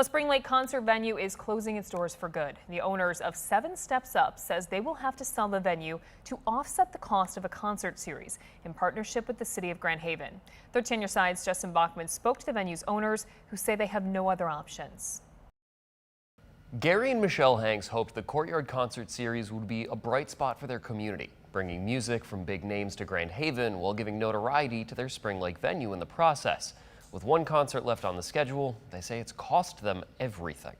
A Spring Lake concert venue is closing its doors for good. The owners of 7 Steps Up says they will have to sell the venue to offset the cost of a concert series in partnership with the city of Grand Haven. 13 On Your Side's Justin Bachman spoke to the venue's owners, who say they have no other options. Gary and Michelle Hanks hoped the Courtyard Concert series would be a bright spot for their community, bringing music from big names to Grand Haven while giving notoriety to their Spring Lake venue in the process. With one concert left on the schedule, they say it's cost them everything.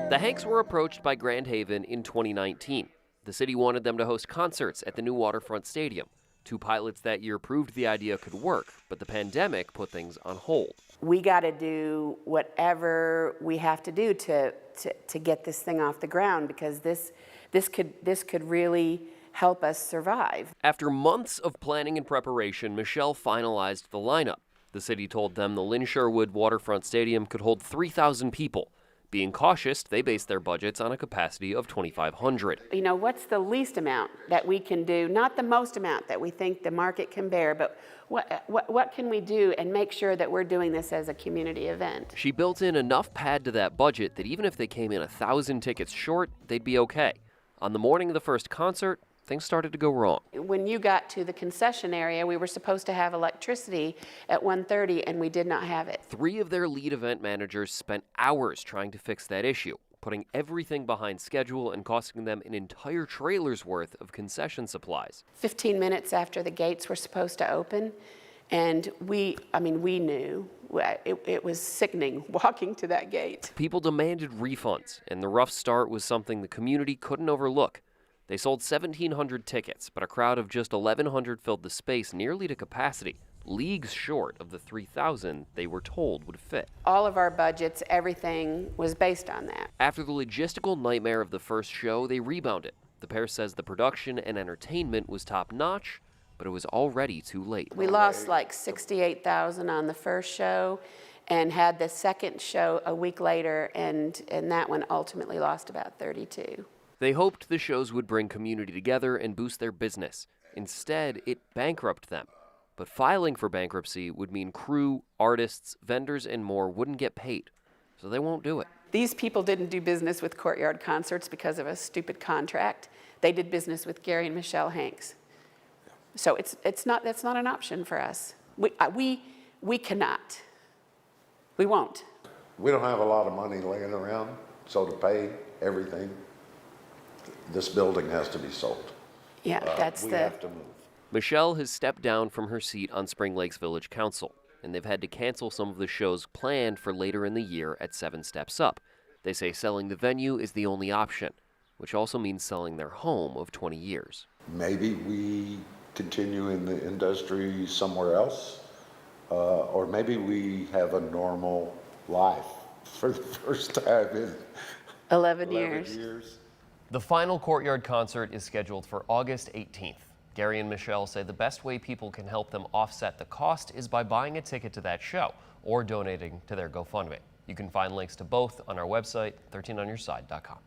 The Hanks were approached by Grand Haven in 2019. The city wanted them to host concerts at the new waterfront stadium. 2 pilots that year proved the idea could work, but the pandemic put things on hold. We got to do whatever we have to do to get this thing off the ground, because this could really help us survive. After months of planning and preparation, Michelle finalized the lineup. The city told them the Lynn Sherwood Waterfront Stadium could hold 3,000 people. Being cautious, they based their budgets on a capacity of 2,500. You know, what's the least amount that we can do? Not the most amount that we think the market can bear, but what can we do and make sure that we're doing this as a community event? She built in enough pad to that budget that even if they came in 1,000 tickets short, they'd be okay. On the morning of the first concert, things started to go wrong. When you got to the concession area, we were supposed to have electricity at 1:30, and we did not have it. 3 of their lead event managers spent hours trying to fix that issue, putting everything behind schedule and costing them an entire trailer's worth of concession supplies. 15 minutes after the gates were supposed to open, and we knew. It was sickening walking to that gate. People demanded refunds, and the rough start was something the community couldn't overlook. They sold 1,700 tickets, but a crowd of just 1,100 filled the space nearly to capacity, leagues short of the 3,000 they were told would fit. All of our budgets, everything was based on that. After the logistical nightmare of the first show, they rebounded. The pair says the production and entertainment was top-notch, but it was already too late. We lost like $68,000 on the first show and had the second show a week later, and that one ultimately lost about $32,000. They hoped the shows would bring community together and boost their business. Instead, it bankrupted them. But filing for bankruptcy would mean crew, artists, vendors, and more wouldn't get paid. So they won't do it. These people didn't do business with Courtyard Concerts because of a stupid contract. They did business with Gary and Michelle Hanks. So that's not an option for us. We cannot. We won't. We don't have a lot of money laying around, so to pay everything, this building has to be sold. Yeah, we have to move. Michelle has stepped down from her seat on Spring Lake's Village Council, and they've had to cancel some of the shows planned for later in the year at 7 Steps Up. They say selling the venue is the only option, which also means selling their home of 20 years. Maybe we continue in the industry somewhere else, or maybe we have a normal life for the first time in 11 years. The final Courtyard concert is scheduled for August 18th. Gary and Michelle say the best way people can help them offset the cost is by buying a ticket to that show or donating to their GoFundMe. You can find links to both on our website, 13onyourside.com.